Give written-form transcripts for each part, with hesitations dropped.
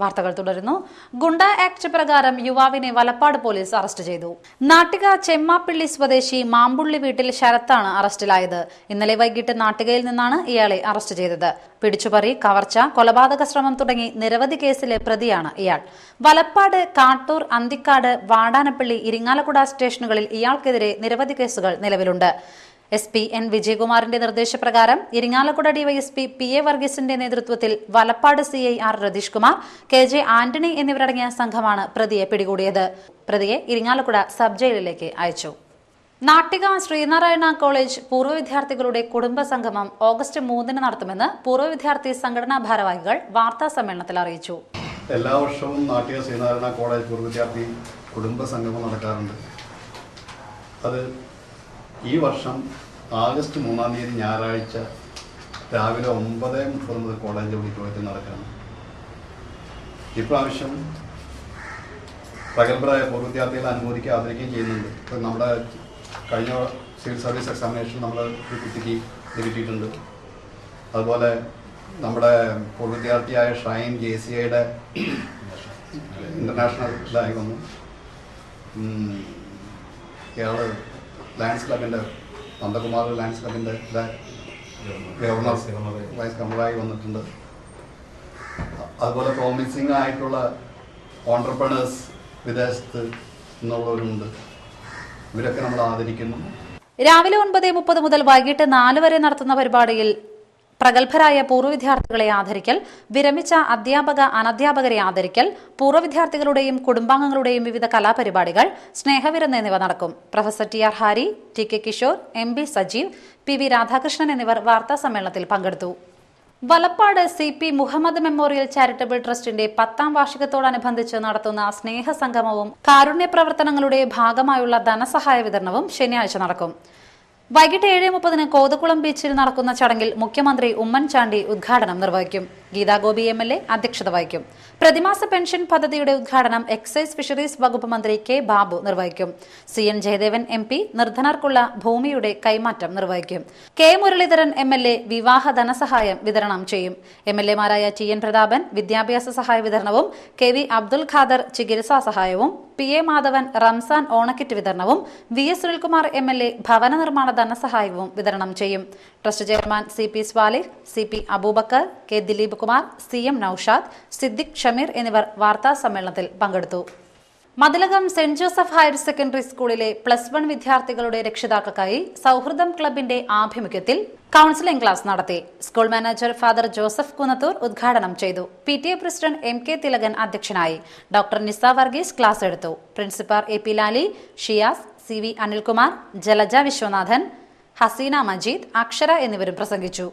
വാർത്തകൾ തുടരുന്നു. ഗുണ്ട ആക്ട് പ്രകാരം യുവാവിനെ വലപ്പാട് പോലീസ് അറസ്റ്റ് ചെയ്തു. നാട്ടിക ചെമ്മാപ്പിള്ളി സ്വദേശി മാമ്പുള്ളി വീട്ടിൽ ശരത്താണ് അറസ്റ്റിലായത്. ഇന്നലെ വൈകിട്ട് നാട്ടികയിൽ നിന്നാണ് ഇയാളെ അറസ്റ്റ് ചെയ്തത്. പിടിച്ചുപറി, കവർച്ച, കൊലപാതക ശ്രമം തുടങ്ങി നിരവധി കേസിലെ പ്രതിയാണ് ഇയാൾ. വലപ്പാട്, കാട്ടൂർ, അന്തിക്കാട്, വാടാനപ്പള്ളി, ഇരിങ്ങാലക്കുട സ്റ്റേഷനുകളിൽ ഇയാൾക്കെതിരെ നിരവധി കേസുകൾ നിലവിലുണ്ട്. SP N വിജയകുമാറിന്റെ നിർദ്ദേശപ്രകാരം ഇരിങ്ങാലക്കുട ഡിവൈഎസ്പി PA വർഗീസിന്റെ നേതൃത്വത്തിൽ Valappad CI R Ratheesh Kumar, KJ Antony എന്നിവരടങ്ങിയ സംഘമാണ് പ്രതിയെ പിടികൂടിയത്. പ്രതിയെ ഇരിങ്ങാലക്കുട സബ് ജയിലിലേക്ക് അയച്ചു. നാട്ടിക ശ്രീനാരായണ കോളേജ് പൂർവ്വ വിദ്യാർത്ഥികളുടെ കുടുംബ സംഗമം ഓഗസ്റ്റ് 3 നടത്തുമെന്ന് പൂർവ്വ വിദ്യാർത്ഥി സംഘടനാ ഭാരവാഹികൾ വാർത്താ സമ്മേളനത്തിൽ അറിയിച്ചു. എല്ലാ വർഷവും നാട്ടിക ശ്രീനാരായണ കോളേജ് പൂർവ്വ വിദ്യാർത്ഥി കുടുംബ സംഗമം നടക്കാറുണ്ട്. അത് ഈ വർഷം ആഗസ്റ്റ് 3 ഞായറാഴ്ച രാവിലെ 9:30 മുതൽ കോളേജ് ഓഡിറ്റോറിയത്തിൽ നടക്കണം. ഇപ്രാവശ്യം പ്രഗത്ഭരായ പൂർവ്വ വിദ്യാർത്ഥികളെ അനുമോദിക്കുക ആദരിക്കുകയും ചെയ്യുന്നുണ്ട്. ഇപ്പം നമ്മുടെ കഴിഞ്ഞ സിവിൽ സർവീസ് എക്സാമിനേഷൻ നമ്മൾ ഒരു കുട്ടിക്ക് കിട്ടിയിട്ടുണ്ട്. അതുപോലെ നമ്മുടെ പൂർവ്വ വിദ്യാർത്ഥിയായ ഷൈൻ JCIയുടെ ഇൻ്റർനാഷണൽ ഇതായി വന്നു. ഇയാൾ ലയൺസ് ക്ലബിൻ്റെ നന്ദകുമാർ ലയൺസ് ക്ലബിൻ്റെ ഗവർണർ വൈസ് ഗവർണറായി വന്നിട്ടുണ്ട്. അതുപോലെ പ്രോമിസിംഗ് ആയിട്ടുള്ള ഓൺട്രപ്രണേഴ്സ് വിദേശത്ത് നിന്നുള്ളവരുണ്ട്. ഇവരൊക്കെ നമ്മൾ ആദരിക്കുന്നു. രാവിലെ 9:30 മുതൽ വൈകിട്ട് 4 വരെ നടത്തുന്ന പരിപാടിയിൽ പ്രഗത്ഭരായ പൂർവ്വ വിദ്യാർത്ഥികളെ ആദരിക്കൽ, വിരമിച്ച അധ്യാപക അനധ്യാപകരെ ആദരിക്കൽ, പൂർവ്വ വിദ്യാർത്ഥികളുടെയും കുടുംബാംഗങ്ങളുടെയും വിവിധ കലാപരിപാടികൾ, സ്നേഹവിരുന്ന് എന്നിവ നടക്കും. Professor TR Hari, TK Kishore, MB Sajeev, PV Radhakrishnan എന്നിവർ വാർത്താ സമ്മേളനത്തിൽ പങ്കെടുത്തു. Valappad CP Muhammad memorial charitable ട്രസ്റ്റിന്റെ 10ാം വാർഷികത്തോടനുബന്ധിച്ച് നടത്തുന്ന സ്നേഹസംഗമവും കാരുണ്യ പ്രവർത്തനങ്ങളുടെ ഭാഗമായുള്ള ധനസഹായ വിതരണവും ശനിയാഴ്ച നടക്കും. വൈകിട്ട് 7:30 കോതക്കുളം ബീച്ചിൽ നടക്കുന്ന ചടങ്ങിൽ മുഖ്യമന്ത്രി ഉമ്മൻചാണ്ടി ഉദ്ഘാടനം നിർവഹിക്കും. ഗീതാഗോപി MLA അധ്യക്ഷത വഹിക്കും. പ്രതിമാസ പെൻഷൻ പദ്ധതിയുടെ ഉദ്ഘാടനം എക്സൈസ് ഫിഷറീസ് വകുപ്പ് മന്ത്രി K ബാബു നിർവഹിക്കും. CN ജയദേവൻ MP നിർധനർക്കുള്ള ഭൂമിയുടെ കൈമാറ്റം നിർവഹിക്കും. K മുരളീധരൻ MLA വിവാഹ ധനസഹായം വിതരണം ചെയ്യും. MLAമാരായ TN പ്രതാപൻ വിദ്യാഭ്യാസ സഹായ വിതരണവും, KV അബ്ദുൽ ഖാദർ ചികിത്സാ സഹായവും, PA മാധവൻ റംസാൻ ഓണക്കിറ്റ് വിതരണവും, VS സുനിൽകുമാർ MLA ഭവന നിർമ്മാണ ധനസഹായവും വിതരണം ചെയ്യും. Trust chairman CP Swalih, CP Aboobacker, K Dileep Kumar, CM Naushad, Siddique Shameer എന്നിവർ വാർത്താ സമ്മേളനത്തിൽ പങ്കെടുത്തു. Mathilakam saint Joseph higher secondary സ്കൂളിലെ +1 വിദ്യാർത്ഥികളുടെ രക്ഷിതാക്കൾക്കായി സൗഹൃദം ക്ലബിന്റെ ആഭിമുഖ്യത്തിൽ കൌൺസിലിംഗ് ക്ലാസ് നടത്തി. School manager father Joseph Kunnathur ഉദ്ഘാടനം ചെയ്തു. PTA പ്രസിഡന്റ് MK തിലകൻ അധ്യക്ഷനായി. ഡോക്ടർ നിസ വർഗീസ് ക്ലാസ് എടുത്തു. Principal AP Lali, Shiyas, CV Anilkumar, Jalaja Viswanathan, Haseena Majeed, Akshara എന്നിവരും പ്രസംഗിച്ചു.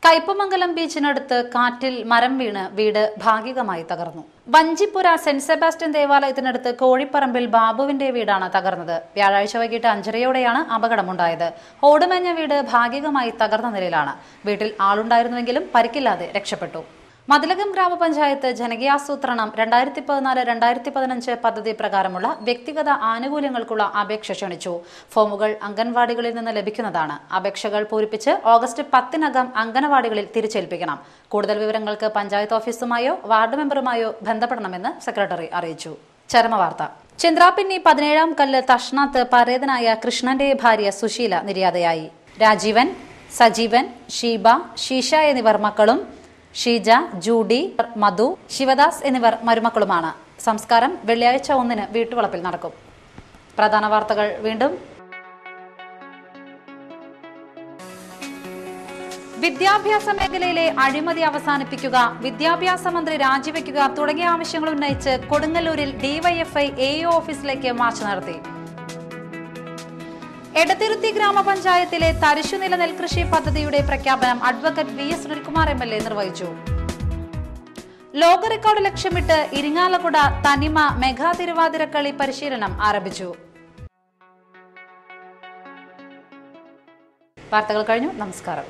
കയ്പമംഗലം ബീച്ചിനടുത്ത് കാറ്റിൽ മരം വീണ് വീട് ഭാഗികമായി തകർന്നു. വഞ്ചിപ്പുര സെന്റ് സെബാസ്റ്റ്യൻ ദേവാലയത്തിനടുത്ത് കോഴിപ്പറമ്പിൽ ബാബുവിന്റെ വീടാണ് തകർന്നത്. വ്യാഴാഴ്ച വൈകിട്ട് 5:30യോടെയാണ് അപകടമുണ്ടായത്. ഓടുമേഞ്ഞ വീട് ഭാഗികമായി തകർന്ന നിലയിലാണ്. വീട്ടിൽ ആളുണ്ടായിരുന്നുവെങ്കിലും പരിക്കില്ലാതെ രക്ഷപ്പെട്ടു. മതിലകം ഗ്രാമപഞ്ചായത്ത് ജനകീയാസൂത്രണം 2014-2015 പദ്ധതി പ്രകാരമുള്ള വ്യക്തിഗത ആനുകൂല്യങ്ങൾക്കുള്ള അപേക്ഷ ക്ഷണിച്ചു. ഫോമുകൾ അംഗൻവാടികളിൽ നിന്ന് ലഭിക്കുന്നതാണ്. അപേക്ഷകൾ പൂരിപ്പിച്ച് ഓഗസ്റ്റ് 10-നകം അംഗനവാടികളിൽ തിരിച്ചേൽപ്പിക്കണം. കൂടുതൽ വിവരങ്ങൾക്ക് പഞ്ചായത്ത് ഓഫീസുമായോ വാർഡ് മെമ്പറുമായോ ബന്ധപ്പെടണമെന്ന് സെക്രട്ടറി അറിയിച്ചു. ചരമവാർത്ത. ചന്ദ്രാപിന്നി 17ാം കല്ല് തഷ്ണാത്ത് പരേതനായ കൃഷ്ണന്റെ ഭാര്യ സുശീല നിര്യാതയായി. രാജീവൻ, സജീവൻ, ഷീബ, ഷീഷ എന്നിവർ മക്കളും, ഷീജ, ജൂഡി, മധു, ശിവദാസ് എന്നിവർ മരുമക്കളുമാണ്. സംസ്കാരം വെള്ളിയാഴ്ച 1 വീട്ടുവളപ്പിൽ നടക്കും. പ്രധാന വാർത്തകൾ വീണ്ടും. വിദ്യാഭ്യാസ മേഖലയിലെ അഴിമതി അവസാനിപ്പിക്കുക, വിദ്യാഭ്യാസ മന്ത്രി രാജിവെക്കുക തുടങ്ങിയ ആവശ്യങ്ങൾ ഉന്നയിച്ച് കൊടുങ്ങല്ലൂരിൽ DYFI AO ഓഫീസിലേക്ക് മാർച്ച് നടത്തി. എടത്തിരുത്തി ഗ്രാമപഞ്ചായത്തിലെ തരിശുനില നെൽകൃഷി പദ്ധതിയുടെ പ്രഖ്യാപനം അഡ്വക്കേറ്റ് VS സുനിൽകുമാർ MLA നിർവഹിച്ചു. ലോക റെക്കോർഡ് ലക്ഷ്യമിട്ട് ഇരിങ്ങാലക്കുട തനിമ മെഗാ തിരുവാതിരക്കളി പരിശീലനം ആരംഭിച്ചു. വാർത്തകൾ കഴിഞ്ഞു. നമസ്കാരം.